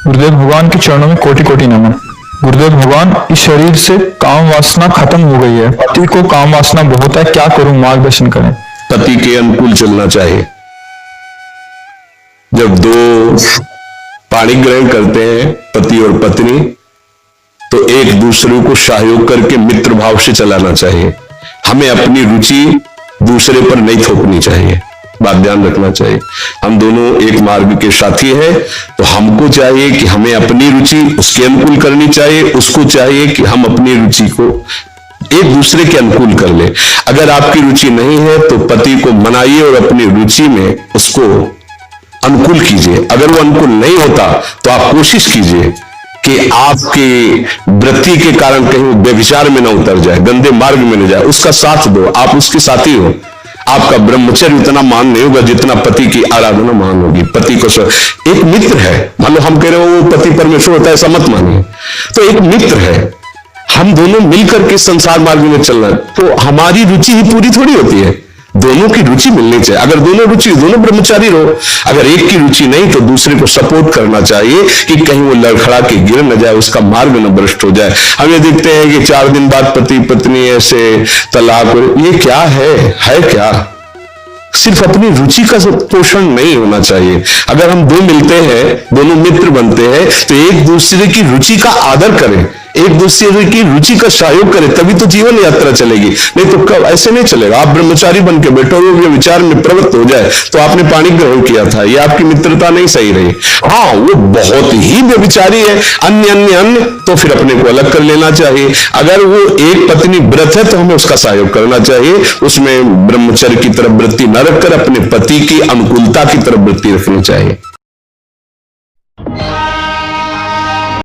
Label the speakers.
Speaker 1: गुरुदेव भगवान के चरणों में कोटि कोटि नमन। गुरुदेव भगवान, इस शरीर से काम वासना खत्म हो गई है, पति को काम वासना बहुत है, क्या करूं, मार्गदर्शन करें।
Speaker 2: पति के अनुकूल चलना चाहिए। जब दो पाणी ग्रहण करते हैं पति और पत्नी, तो एक दूसरे को सहयोग करके मित्र भाव से चलाना चाहिए। हमें अपनी रुचि दूसरे पर नहीं थोपनी चाहिए, बात ध्यान रखना चाहिए। हम दोनों एक मार्ग के साथी हैं, तो हमको चाहिए कि हमें अपनी रुचि उसके अनुकूल करनी चाहिए, उसको चाहिए कि हम अपनी रुचि को एक दूसरे के अनुकूल कर ले। अगर आपकी रुचि नहीं है तो पति को मनाइए और अपनी रुचि में उसको अनुकूल कीजिए। अगर वो अनुकूल नहीं होता तो आप कोशिश कीजिए कि आपके वृत्ति के कारण कहीं वो व्यभिचार में ना उतर जाए, गंदे मार्ग में न जाए, उसका साथ दो। आप उसके साथी हो। आपका ब्रह्मचर्य उतना मान नहीं होगा जितना पति की आराधना मान होगी। पति को एक मित्र है, मान लो हम कह रहे हो वो पति परमेश्वर होता है, ऐसा मत मानिए। तो एक मित्र है, हम दोनों मिलकर के संसार मार्ग में चलना है, तो हमारी रुचि ही पूरी थोड़ी होती है, दोनों की रुचि मिलनी चाहिए। अगर दोनों रुचि, दोनों ब्रह्मचारी रहो। अगर एक की रुचि नहीं तो दूसरे को सपोर्ट करना चाहिए कि कहीं वो लड़खड़ा के गिर न जाए, उसका मार्ग न भ्रष्ट हो जाए। हम ये देखते हैं कि 4 दिन बाद पति पत्नी ऐसे तलाक, ये क्या है क्या? सिर्फ अपनी रुचि का पोषण नहीं होना चाहिए। अगर हम दो मिलते हैं, दोनों मित्र बनते हैं, तो एक दूसरे की रुचि का आदर करें, एक दूसरे की रुचि का सहयोग करें, तभी तो जीवन यात्रा चलेगी। नहीं तो कब ऐसे नहीं चलेगा। आप ब्रह्मचारी बन के बैठो, वो विचार में प्रवृत्त हो जाए तो आपने पानी ग्रहण किया था, ये आपकी मित्रता नहीं सही रही। हाँ, वो बहुत ही व्यभिचारी है, अन्य, तो फिर अपने को अलग कर लेना चाहिए। अगर वो एक पत्नी व्रत है तो हमें उसका सहयोग करना चाहिए, उसमें ब्रह्मचर्य की तरफ वृत्ति न रखकर अपने पति की अनुकूलता की तरफ वृत्ति रखनी चाहिए।